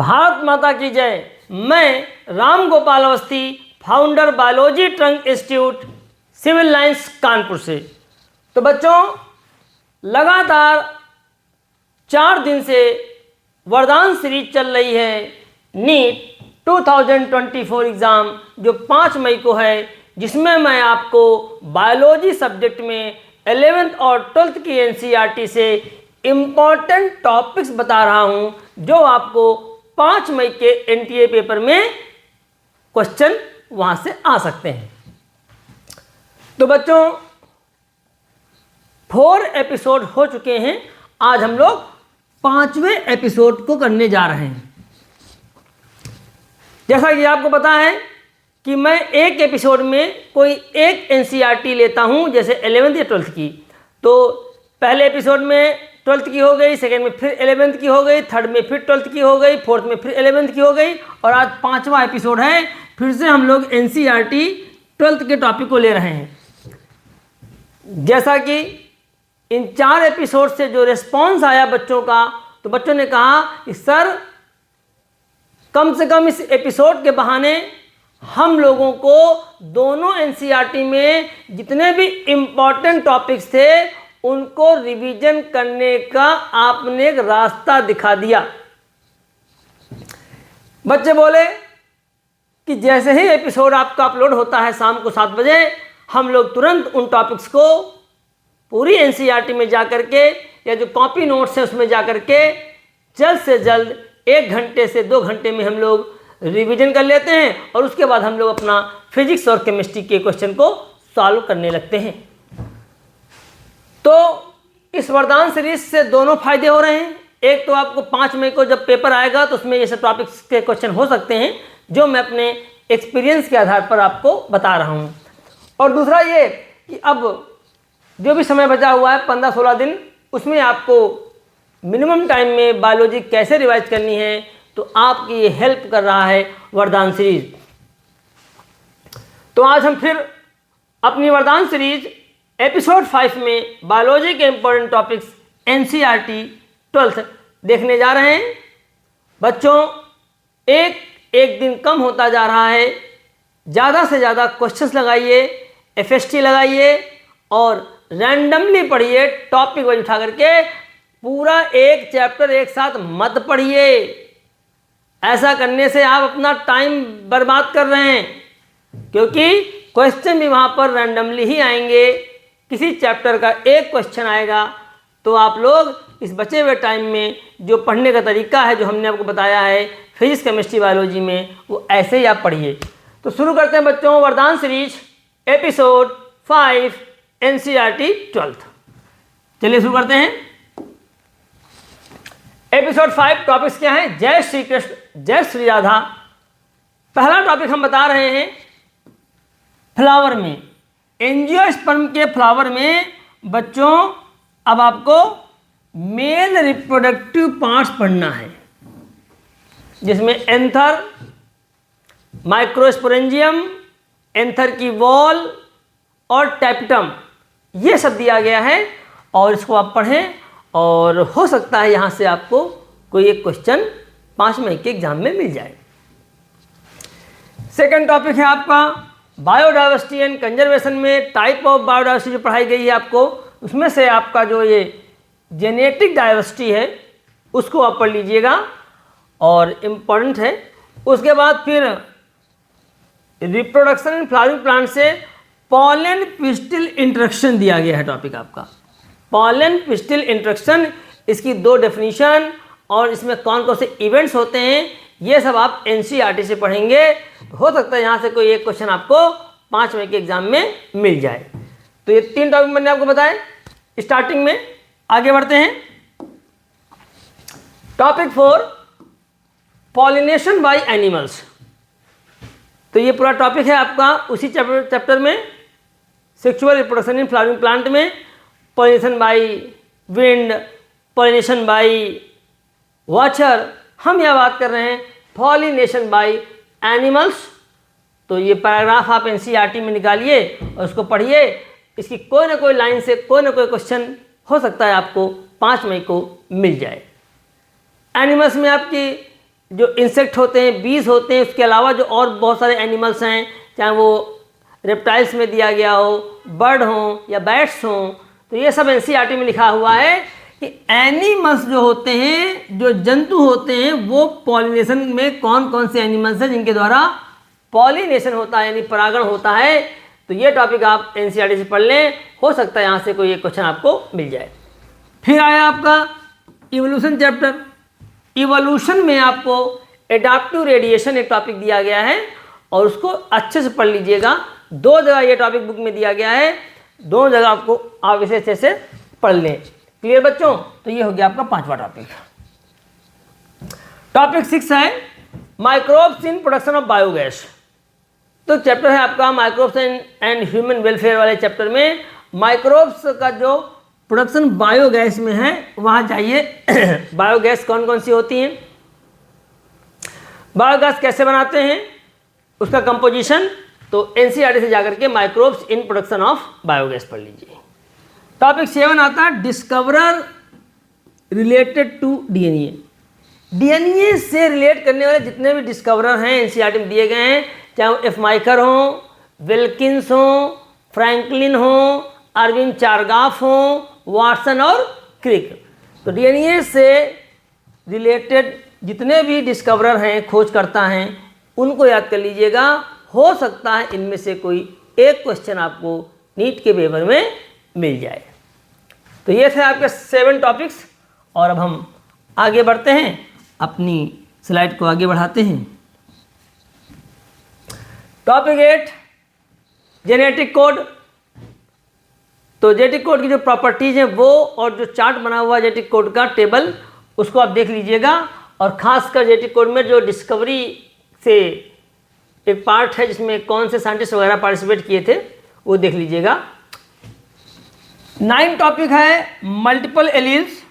भारत माता की जय। मैं Ram Gopal Awasthi, founder biology trunk institute, civil lines, Kanpur से। तो बच्चों, लगातार 4 दिन से वरदान सीरीज चल रही है नीट 2024 एग्ज़ाम, जो 5 मई को है, जिसमें मैं आपको बायोलॉजी सब्जेक्ट में 11th और 12th की एनसीईआरटी से इम्पॉर्टेंट टॉपिक्स बता रहा हूं, जो आपको 5 मई के एनटीए पेपर में क्वेश्चन वहां से आ सकते हैं। तो बच्चों, 4 एपिसोड हो चुके हैं। आज हम लोग 5वें एपिसोड को करने जा रहे हैं। जैसा कि आपको पता है कि मैं एक एपिसोड में कोई एक एनसीईआरटी लेता हूं, जैसे 11th या 12th की। तो पहले एपिसोड में 12th की हो गई, सेकेंड में फिर 11th की हो गई, थर्ड में फिर 12th की हो गई, फोर्थ में फिर 11th की हो गई, और आज 5वां एपिसोड है। फिर से हम लोग एनसीईआरटी 12th के टॉपिक को ले रहे हैं। जैसा कि इन 4 एपिसोड से जो रिस्पॉन्स आया बच्चों का, तो बच्चों ने कहा कि सर, कम से कम इस एपिसोड के बहाने हम लोगों को दोनों एनसीईआरटी में जितने भी इम्पॉर्टेंट टॉपिक्स थे उनको रिवीजन करने का आपने एक रास्ता दिखा दिया। बच्चे बोले कि जैसे ही एपिसोड आपका अपलोड होता है शाम को 7 बजे, हम लोग तुरंत उन टॉपिक्स को पूरी एनसीईआरटी में जा करके, या जो कॉपी नोट्स है उसमें जा करके जल्द से जल्द 1 घंटे से 2 घंटे में हम लोग रिवीजन कर लेते हैं, और उसके बाद हम लोग अपना फिजिक्स और केमिस्ट्री के क्वेश्चन को सॉल्व करने लगते हैं। तो इस वरदान सीरीज से दोनों फायदे हो रहे हैं। एक तो आपको 5 मई को जब पेपर आएगा तो उसमें ये सब टॉपिक्स के क्वेश्चन हो सकते हैं, जो मैं अपने एक्सपीरियंस के आधार पर आपको बता रहा हूँ। और दूसरा ये कि अब जो भी समय बचा हुआ है 15-16 दिन, उसमें आपको मिनिमम टाइम में बायोलॉजी कैसे रिवाइज करनी है, तो आपकी ये हेल्प कर रहा है वरदान सीरीज। तो आज हम फिर अपनी वरदान सीरीज एपिसोड 5 में बायोलॉजी के इंपॉर्टेंट टॉपिक्स एनसीईआरटी 12th देखने जा रहे हैं। बच्चों, एक दिन कम होता जा रहा है। ज़्यादा से ज़्यादा क्वेश्चंस लगाइए, एफएसटी लगाइए, और रैंडमली पढ़िए, टॉपिक वाइज उठा करके। पूरा एक चैप्टर एक साथ मत पढ़िए। ऐसा करने से आप अपना टाइम बर्बाद कर रहे हैं, क्योंकि क्वेश्चन भी वहाँ पर रैंडमली ही आएंगे। किसी चैप्टर का एक क्वेश्चन आएगा, तो आप लोग इस बचे हुए टाइम में जो पढ़ने का तरीका है, जो हमने आपको बताया है फिजिक्स केमिस्ट्री बायोलॉजी में, वो ऐसे ही आप पढ़िए। तो शुरू करते हैं बच्चों, वरदान सीरीज एपिसोड 5 एनसीईआरटी 12th। चलिए शुरू करते हैं। एपिसोड 5 टॉपिक्स क्या हैं? जय श्री कृष्ण, जय श्री राधा। पहला टॉपिक हम बता रहे हैं फ्लावर में, एंजियोस्पर्म के फ्लावर में। बच्चों, अब आपको मेल रिप्रोडक्टिव पार्ट्स पढ़ना है, जिसमें एंथर, माइक्रोस्पोरेंजियम, एंथर की वॉल और टैप्टम, ये सब दिया गया है। और इसको आप पढ़ें, और हो सकता है यहाँ से आपको कोई एक क्वेश्चन 5 मई के एग्जाम में मिल जाए। सेकंड टॉपिक है आपका बायोडाइवर्सिटी एंड कंजर्वेशन में टाइप ऑफ बायोडाइवर्सिटी जो पढ़ाई गई है आपको, उसमें से आपका जो ये जेनेटिक डाइवर्सिटी है उसको आप पढ़ लीजिएगा, और इम्पॉर्टेंट है। उसके बाद फिर रिप्रोडक्शन इन फ्लावरिंग प्लांट से पॉलन पिस्टिल इंटरेक्शन दिया गया है टॉपिक आपका। पॉलन पिस्टिल इंटरेक्शन, इसकी 2 डेफिनेशन, और इसमें कौन कौन से इवेंट्स होते हैं, ये सब आप एनसीईआरटी से पढ़ेंगे। हो सकता है यहाँ से कोई एक क्वेश्चन आपको 5 मई के एग्जाम में मिल जाए। तो ये 3 टॉपिक मैंने आपको बताए स्टार्टिंग में। आगे बढ़ते हैं। Topic 4 pollination by animals. तो ये पूरा टॉपिक है आपका उसी चैप्टर में, sexual reproduction in flowering plant में। Pollination by wind, pollination by water. हम यह बात कर रहे हैं पॉलिनेशन बाय एनिमल्स। तो ये पैराग्राफ आप एनसीईआरटी में निकालिए और उसको पढ़िए। इसकी कोई ना कोई लाइन से कोई ना कोई क्वेश्चन हो सकता है आपको 5 मई को मिल जाए। एनिमल्स में आपकी जो इंसेक्ट होते हैं, बीज होते हैं, उसके अलावा जो और बहुत सारे एनिमल्स हैं, चाहे वो रेप्टाइल्स में दिया गया हो, बर्ड हों या बैट्स हों, तो ये सब एनसीईआरटी में लिखा हुआ है कि एनिमल्स जो होते हैं, जो जंतु होते हैं, वो पॉलिनेशन में कौन कौन से एनिमल्स हैं जिनके द्वारा पॉलिनेशन होता है यानी परागण होता है। तो ये टॉपिक आप एनसीईआरटी से पढ़ लें, हो सकता है यहाँ से कोई एक क्वेश्चन आपको मिल जाए। फिर आया आपका इवोल्यूशन चैप्टर। इवोल्यूशन में आपको एडाप्टिव रेडिएशन एक टॉपिक दिया गया है और उसको अच्छे से पढ़ लीजिएगा। 2 जगह ये टॉपिक बुक में दिया गया है, दोनों जगह आपको आप इसे अच्छे से पढ़ लें। क्लियर बच्चों? तो ये हो गया आपका 5वां टॉपिक। टॉपिक 6 है microbes in production of biogas. तो चैप्टर है आपका माइक्रोब्स एंड ह्यूमन वेलफेयर वाले चैप्टर में माइक्रोब्स का जो प्रोडक्शन बायोगैस में है वहाँ जाइए। बायोगैस कौन कौन सी होती हैं, बायोगैस कैसे बनाते हैं, उसका कंपोजिशन, तो एनसीईआरटी से जाकर के microbes in production of biogas पढ़ लीजिए। टॉपिक 7 आता है discoverer related to DNA. DNA से रिलेट करने वाले जितने भी डिस्कवरर हैं एनसीईआरटी में दिए गए हैं, चाहे वो एफ माइकर हो, विल्किंस हो, फ्रैंकलिन हो, अरविंद चारगाफ हो, वाटसन और क्रिक। तो डीएनए से रिलेटेड जितने भी डिस्कवरर हैं, खोजकर्ता हैं, उनको याद कर लीजिएगा। हो सकता है इनमें से कोई एक क्वेश्चन आपको नीट के पेपर में मिल जाए। तो ये थे आपके 7 टॉपिक्स और अब हम आगे बढ़ते हैं, अपनी स्लाइड को आगे बढ़ाते हैं। Topic 8 genetic code. तो जेनेटिक कोड की जो प्रॉपर्टीज हैं वो और जो चार्ट बना हुआ है जेनेटिक कोड का टेबल, उसको आप देख लीजिएगा। और खासकर जेनेटिक कोड में जो डिस्कवरी से एक पार्ट है जिसमें कौन से साइंटिस्ट वगैरह पार्टिसिपेट किए थे वो देख लीजिएगा। 9 टॉपिक है मल्टीपल एलील्स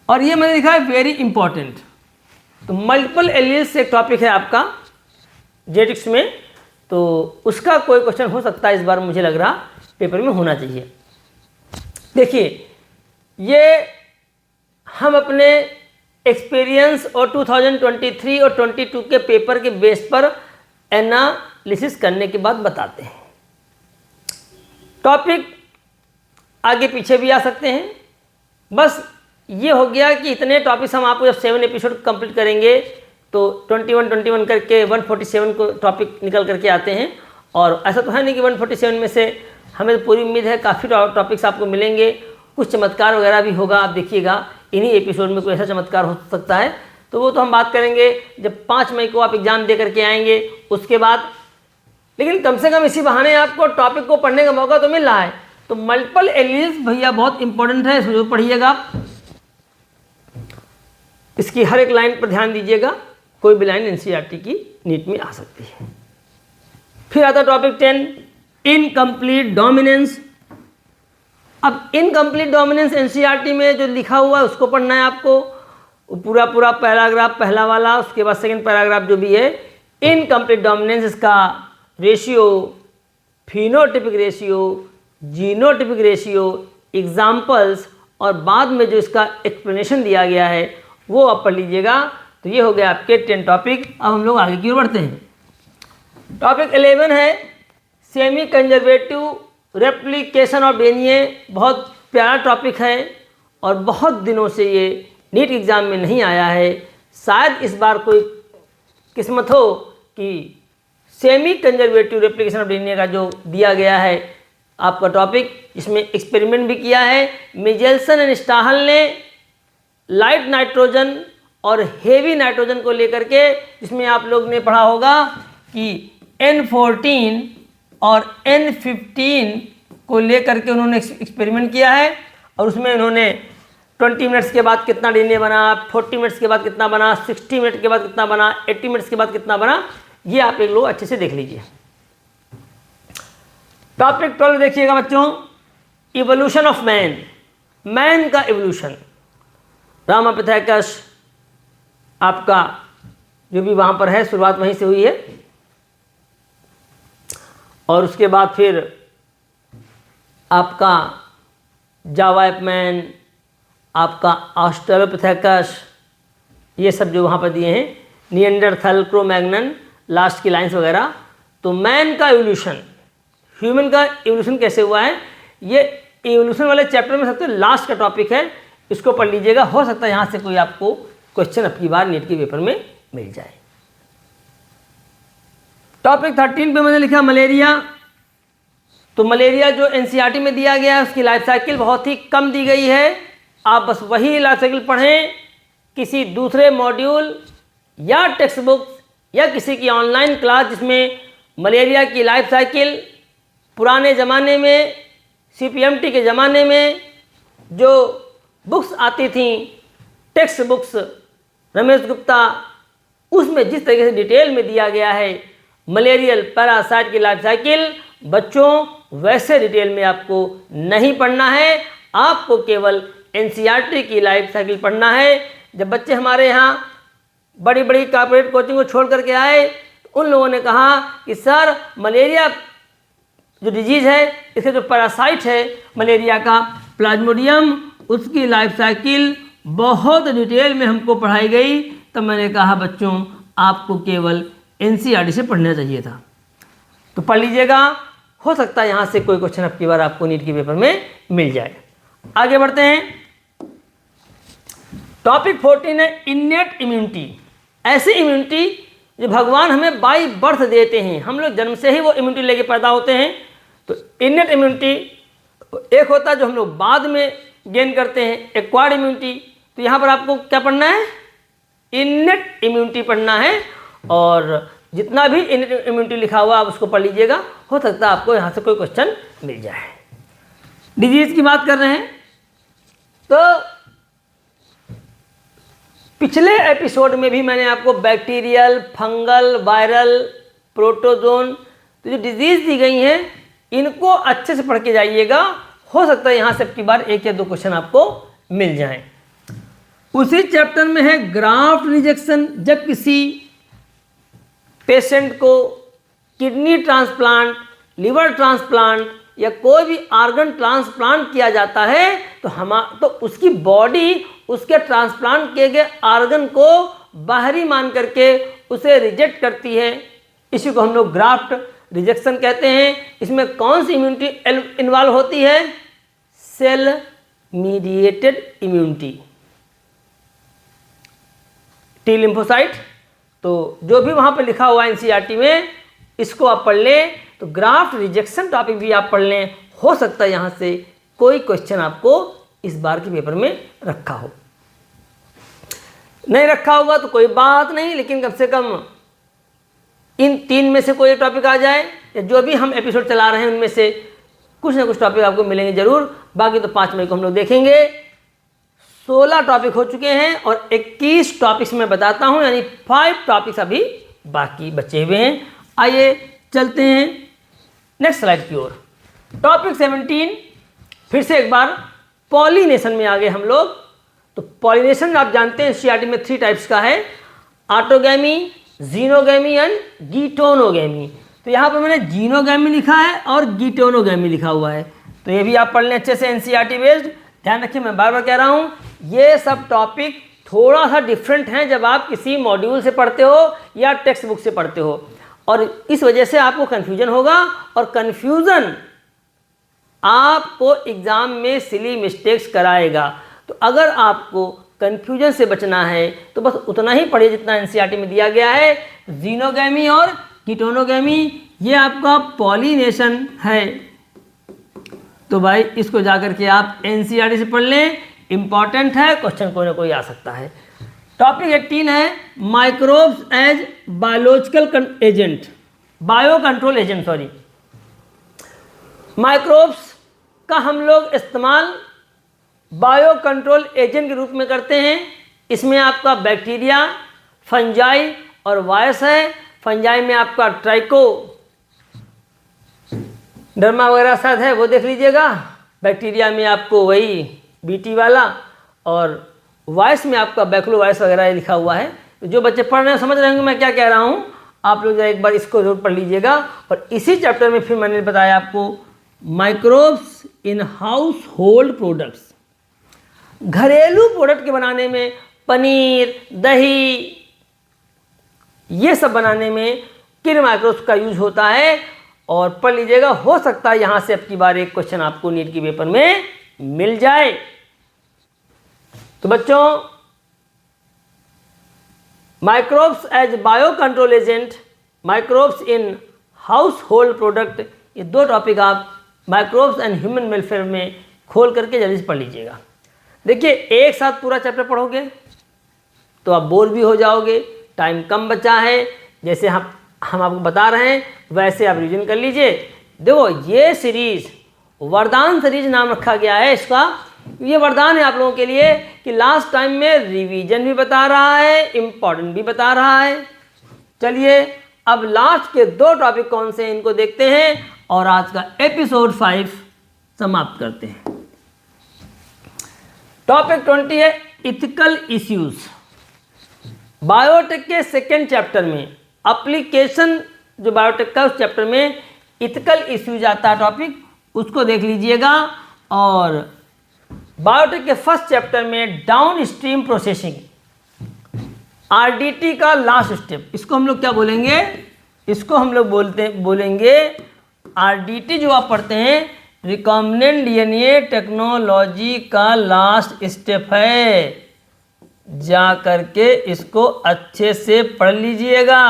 और ये मैंने लिखा है वेरी इंपॉर्टेंट। तो मल्टीपल एलील्स एक टॉपिक है आपका जेनेटिक्स में, तो उसका कोई क्वेश्चन हो सकता है इस बार, मुझे लग रहा पेपर में होना चाहिए। देखिए, ये हम अपने एक्सपीरियंस और 2023 और 22 के पेपर के बेस पर एनालिसिस करने के बाद बताते हैं। टॉपिक आगे पीछे भी आ सकते हैं। बस ये हो गया कि इतने टॉपिक्स हम आपको जब 7 एपिसोड कंप्लीट करेंगे तो 21 करके 147 को टॉपिक निकल करके आते हैं। और ऐसा तो है नहीं कि 147 में से, हमें तो पूरी उम्मीद है काफ़ी टॉपिक्स आपको मिलेंगे, कुछ चमत्कार वगैरह भी होगा। आप देखिएगा इन्हीं एपिसोड में कोई ऐसा चमत्कार हो सकता है, तो वो तो हम बात करेंगे जब 5 मई को आप एग्ज़ाम दे करके आएंगे उसके बाद। लेकिन कम से कम इसी बहाने आपको टॉपिक को पढ़ने का मौका तो मिल रहा है। तो मल्टीपल एलील्स भैया बहुत इंपॉर्टेंट है, इसको जरूर पढ़िएगा आप। इसकी हर एक लाइन पर ध्यान दीजिएगा, कोई भी लाइन एनसीईआरटी की नीट में आ सकती है। फिर आता टॉपिक 10 इनकम्प्लीट डोमिनेंस। अब इनकम्प्लीट डोमिनेंस एनसीईआरटी में जो लिखा हुआ है उसको पढ़ना है आपको, पूरा पैराग्राफ पहला वाला, उसके बाद सेकंड पैराग्राफ जो भी है। इनकम्प्लीट डोमिनेंस, इसका ratio, phenotypic ratio, genotypic ratio, examples और बाद में जो इसका एक्सप्लेनेशन दिया गया है वो आप पढ़ लीजिएगा। तो ये हो गया आपके 10 टॉपिक। अब हम लोग आगे की ओर बढ़ते हैं। टॉपिक 11 है semi conservative replication of DNA. बहुत प्यारा टॉपिक है और बहुत दिनों से ये नीट एग्ज़ाम में नहीं आया है। शायद इस बार कोई किस्मत हो कि semi conservative replication of DNA का जो दिया गया है आपका टॉपिक, इसमें एक्सपेरिमेंट भी किया है मिचेल्सन एंड स्टाहल ने लाइट नाइट्रोजन और हेवी नाइट्रोजन को लेकर के, जिसमें आप लोग ने पढ़ा होगा कि N14 और N15 को लेकर के उन्होंने एक्सपेरिमेंट किया है। और उसमें उन्होंने 20 मिनट्स के बाद कितना डीएनए बना, 40 मिनट्स के बाद कितना बना, 60 मिनट के बाद कितना बना, 80 मिनट्स के बाद कितना बना, ये आप एक लोग अच्छे से देख लीजिए। टॉपिक 12 देखिएगा बच्चों, इवोल्यूशन ऑफ मैन। मैन का इवोल्यूशन, रामापिथेकस आपका जो भी वहाँ पर है, शुरुआत वहीं से हुई है। और उसके बाद फिर आपका जावा एपमैन, आपका ऑस्ट्रेलोपिथेकस, ये सब जो वहाँ पर दिए हैं, निएंडरथल, क्रो-मैग्नन, लास्ट की लाइन्स वगैरह। तो मैन का एवोल्यूशन, ह्यूमन का एवोल्यूशन कैसे हुआ है, ये एवोल्यूशन वाले चैप्टर में सबसे लास्ट का टॉपिक है, इसको पढ़ लीजिएगा। हो सकता है यहाँ से कोई आपको क्वेश्चन अब की बार नीट के पेपर में मिल जाए। टॉपिक 13 पे मैंने लिखा मलेरिया। तो मलेरिया जो एनसीईआरटी में दिया गया है उसकी लाइफ साइकिल बहुत ही कम दी गई है। आप बस वही लाइफ साइकिल पढ़ें, किसी दूसरे मॉड्यूल या टेक्स्ट बुक या किसी की ऑनलाइन क्लास जिसमें मलेरिया की लाइफ साइकिल पुराने ज़माने में, CPMT के ज़माने में जो बुक्स आती थी, टेक्स्ट बुक्स रमेश गुप्ता, उसमें जिस तरीके से डिटेल में दिया गया है मलेरियल पैरासाइट की लाइफ साइकिल, बच्चों वैसे डिटेल में आपको नहीं पढ़ना है, आपको केवल एनसीईआरटी की लाइफ साइकिल पढ़ना है। जब बच्चे हमारे यहाँ बड़ी बड़ी कॉर्पोरेट कोचिंग को छोड़ करके आए तो उन लोगों ने कहा कि सर मलेरिया जो डिजीज़ है, इसके जो पैरासाइट है मलेरिया का, प्लाज्मोडियम, उसकी लाइफ साइकिल बहुत डिटेल में हमको पढ़ाई गई। तब मैंने कहा बच्चों आपको केवल एनसीईआरटी से पढ़ना चाहिए था। तो पढ़ लीजिएगा, हो सकता है यहाँ से कोई क्वेश्चन अब की बार आपको नीट के पेपर में मिल जाए। आगे बढ़ते हैं। टॉपिक 14 है इन्नेट इम्यूनिटी। ऐसी इम्यूनिटी जो भगवान हमें बाय बर्थ देते हैं, हम लोग जन्म से ही वो इम्यूनिटी लेके पैदा होते हैं। तो इन्नेट इम्यूनिटी एक होता है जो हम लोग बाद में गेन करते हैं, एक्वायर्ड इम्यूनिटी। तो यहाँ पर आपको क्या पढ़ना है, इन्नेट इम्यूनिटी पढ़ना है, और जितना भी इन्नेट इम्यूनिटी लिखा हुआ आप उसको पढ़ लीजिएगा। हो सकता है आपको यहाँ से कोई क्वेश्चन मिल जाए। डिजीज की बात कर रहे हैं तो पिछले एपिसोड में भी मैंने आपको बैक्टीरियल, फंगल, वायरल, प्रोटोजोन, तो जो डिजीज दी गई हैं इनको अच्छे से पढ़ के जाइएगा। हो सकता है यहाँ से आपकी बार एक या दो क्वेश्चन आपको मिल जाएं। उसी चैप्टर में है ग्राफ्ट रिजेक्शन। जब किसी पेशेंट को किडनी ट्रांसप्लांट, लिवर ट्रांसप्लांट या कोई भी आर्गन ट्रांसप्लांट किया जाता है तो उसकी बॉडी उसके ट्रांसप्लांट किए गए आर्गन को बाहरी मान करके उसे रिजेक्ट करती है। इसी को हम लोग ग्राफ्ट रिजेक्शन कहते हैं। इसमें कौन सी इम्यूनिटी इन्वॉल्व होती है, cell mediated immunity, T lymphocyte. तो जो भी वहाँ पर लिखा हुआ है एनसीईआरटी में, इसको आप पढ़ लें। तो ग्राफ्ट रिजेक्शन टॉपिक भी आप पढ़ लें। हो सकता है यहाँ से कोई क्वेश्चन आपको इस बार के पेपर में रखा हो। नहीं रखा होगा तो कोई बात नहीं, लेकिन कम से कम इन 3 में से कोई टॉपिक आ जाए, या जो भी हम एपिसोड चला रहे हैं उनमें से कुछ ना कुछ टॉपिक आपको मिलेंगे ज़रूर। बाकी तो 5 मई को हम लोग देखेंगे। 16 टॉपिक हो चुके हैं और 21 टॉपिक्स मैं बताता हूं, यानी 5 टॉपिक्स अभी बाकी बचे हुए हैं। आइए चलते हैं नेक्स्ट स्लाइड की ओर। टॉपिक 17 फिर से एक बार पॉलिनेशन में आ गए हम लोग। तो पॉलिनेशन आप जानते हैं एनसीईआरटी में 3 टाइप्स का है, ऑटोगैमी, जीनोगैमी एंड गीटोनोगैमी। तो यहाँ पर मैंने जीनोगैमी लिखा है और गीटोनोगैमी लिखा हुआ है। तो ये भी आप पढ़ लें अच्छे से, एनसीईआरटी बेस्ड। ध्यान रखिए, मैं बार बार कह रहा हूँ ये सब टॉपिक थोड़ा सा डिफरेंट हैं जब आप किसी मॉड्यूल से पढ़ते हो या टेक्स्ट बुक से पढ़ते हो, और इस वजह से आपको कन्फ्यूजन होगा। और कन्फ्यूज़न आपको एग्ज़ाम में सिली मिस्टेक्स कराएगा। तो अगर आपको कन्फ्यूजन से बचना है तो बस उतना ही पढ़िए जितना एनसीईआरटी में दिया गया है। जीनोगैमी और कीटोनोगैमी ये आपका पॉलिनेशन है। तो भाई इसको जाकर के आप एनसीईआरटी से पढ़ लें, इंपॉर्टेंट है, क्वेश्चन कोई ना कोई आ सकता है। टॉपिक 18 है microbes as biological agent, bio control agent. Sorry, microbes का हम लोग इस्तेमाल बायो कंट्रोल एजेंट के रूप में करते हैं। इसमें आपका बैक्टीरिया, फंजाई और वायरस है। फंजाई में आपका ट्राइको डर्मा वगैरह शायद है, वो देख लीजिएगा। बैक्टीरिया में आपको वही बीटी वाला, और वायरस में आपका बैक्लो वायरस वगैरह लिखा हुआ है। तो जो बच्चे पढ़ रहे हैं समझ रहे होंगे मैं क्या कह रहा हूँ। आप लोग एक बार इसको जरूर पढ़ लीजिएगा। और इसी चैप्टर में फिर मैंने बताया आपको microbes in house hold products. घरेलू प्रोडक्ट के बनाने में पनीर, दही, ये सब बनाने में किन माइक्रोब्स का यूज होता है। और पढ़ लीजिएगा, हो सकता है यहाँ से अब की बार एक क्वेश्चन आपको नीट के पेपर में मिल जाए। तो बच्चों, microbes as bio control agent, microbes in household product, ये दो टॉपिक आप माइक्रोब्स एंड ह्यूमन वेलफेयर में खोल करके जल्दी से पढ़ लीजिएगा। देखिए, एक साथ पूरा चैप्टर पढ़ोगे तो आप बोर भी हो जाओगे, टाइम कम बचा है। जैसे हम आपको बता रहे हैं वैसे आप रिवीजन कर लीजिए। देखो, ये सीरीज वरदान सीरीज नाम रखा गया है इसका। ये वरदान है आप लोगों के लिए कि लास्ट टाइम में रिवीजन भी बता रहा है, इम्पॉर्टेंट भी बता रहा है। चलिए, अब लास्ट के दो टॉपिक कौन से हैं इनको देखते हैं और आज का एपिसोड 5 समाप्त करते हैं। टॉपिक 20 है इथिकल इश्यूज। बायोटेक के सेकेंड चैप्टर में एप्लीकेशन जो बायोटेक का, उस चैप्टर में इथिकल इश्यूज आता है टॉपिक, उसको देख लीजिएगा। और बायोटेक के फर्स्ट चैप्टर में डाउन स्ट्रीम प्रोसेसिंग, आरडीटी का लास्ट स्टेप, इसको हम लोग क्या बोलेंगे, इसको हम लोग बोलेंगे आरडीटी। जो आप पढ़ते हैं, रिकॉम्बिनेंट डीएनए टेक्नोलॉजी का लास्ट स्टेप है। जा करके इसको अच्छे से पढ़ लीजिएगा।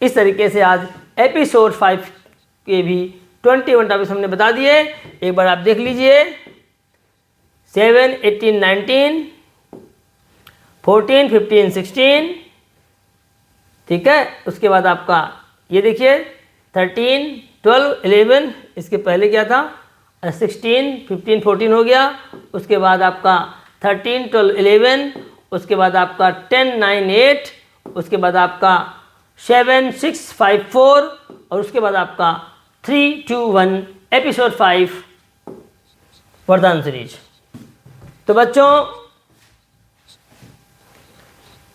इस तरीके से आज एपिसोड 5 के भी 21 टॉपिक्स हमने बता दिए। एक बार आप देख लीजिए, 7, 18, 19, 14, 15, 16, ठीक है। उसके बाद आपका ये देखिए 13, 12, 11, इसके पहले क्या था, 16, 15, 14 हो गया। उसके बाद आपका 13, 12, 11, उसके बाद आपका 10, 9, 8, उसके बाद आपका 7, 6, 5, 4 और उसके बाद आपका 3, 2, 1 एपिसोड 5 वरदान सीरीज। तो बच्चों,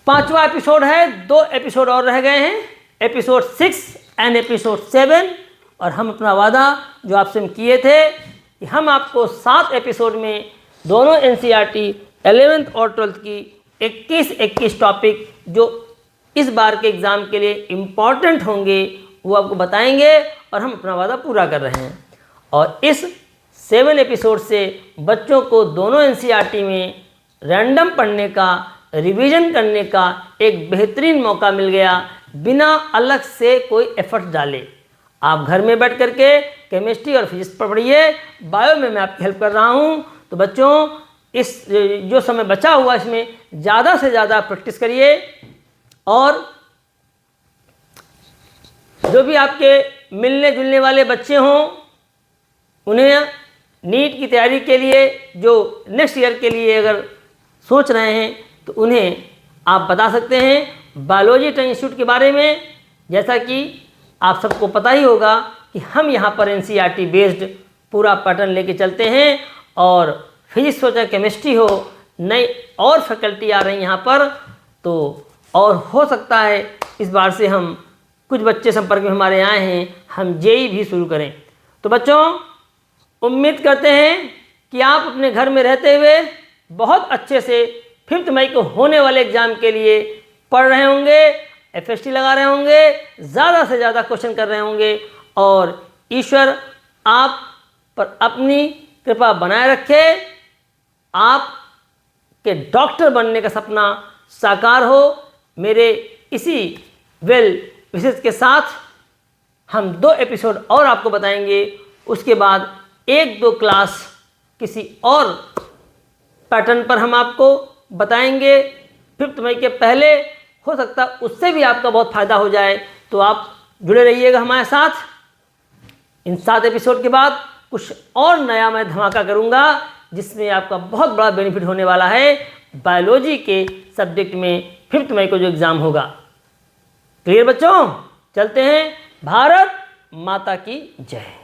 5वां एपिसोड है, 2 एपिसोड और रह गए हैं, एपिसोड 6 एंड एपिसोड 7। और हम अपना वादा जो आपसे हम किए थे कि हम आपको 7 एपिसोड में दोनों एनसीईआरटी 11th और 12th की 21 टॉपिक जो इस बार के एग्ज़ाम के लिए इम्पॉर्टेंट होंगे वो आपको बताएंगे और हम अपना वादा पूरा कर रहे हैं। और इस 7 एपिसोड से बच्चों को दोनों एनसीईआरटी में रैंडम पढ़ने का, रिवीजन करने का एक बेहतरीन मौका मिल गया, बिना अलग से कोई एफर्ट डाले। आप घर में बैठ करके केमिस्ट्री और फिजिक्स पढ़िए, बायो में मैं आपकी हेल्प कर रहा हूँ। तो बच्चों, इस जो समय बचा हुआ इसमें ज़्यादा से ज़्यादा प्रैक्टिस करिए। और जो भी आपके मिलने जुलने वाले बच्चे हों, उन्हें नीट की तैयारी के लिए, जो नेक्स्ट ईयर के लिए अगर सोच रहे हैं, तो उन्हें आप बता सकते हैं बायोलॉजी इंस्टीट्यूट के बारे में। जैसा कि आप सबको पता ही होगा कि हम यहाँ पर एनसीईआरटी बेस्ड पूरा पैटर्न लेके चलते हैं। और फिजिक्स हो चाहे केमिस्ट्री हो, नई और फैकल्टी आ रही हैं यहाँ पर। तो और हो सकता है इस बार से हम कुछ बच्चे संपर्क में हमारे आए हैं, हम जेई भी शुरू करें। तो बच्चों, उम्मीद करते हैं कि आप अपने घर में रहते हुए बहुत अच्छे से 5 मई को होने वाले एग्ज़ाम के लिए पढ़ रहे होंगे, एफएसटी लगा रहे होंगे, ज़्यादा से ज़्यादा क्वेश्चन कर रहे होंगे। और ईश्वर आप पर अपनी कृपा बनाए रखे, आप के डॉक्टर बनने का सपना साकार हो। मेरे इसी वेल विशेष के साथ हम 2 एपिसोड और आपको बताएंगे। उसके बाद 1-2 क्लास किसी और पैटर्न पर हम आपको बताएंगे 5 मई के पहले। हो सकता है उससे भी आपका बहुत फ़ायदा हो जाए, तो आप जुड़े रहिएगा हमारे साथ। इन 7 एपिसोड के बाद कुछ और नया मैं धमाका करूंगा, जिसमें आपका बहुत बड़ा बेनिफिट होने वाला है बायोलॉजी के सब्जेक्ट में 5 मई को जो एग्ज़ाम होगा। क्लियर बच्चों? चलते हैं। भारत माता की जय।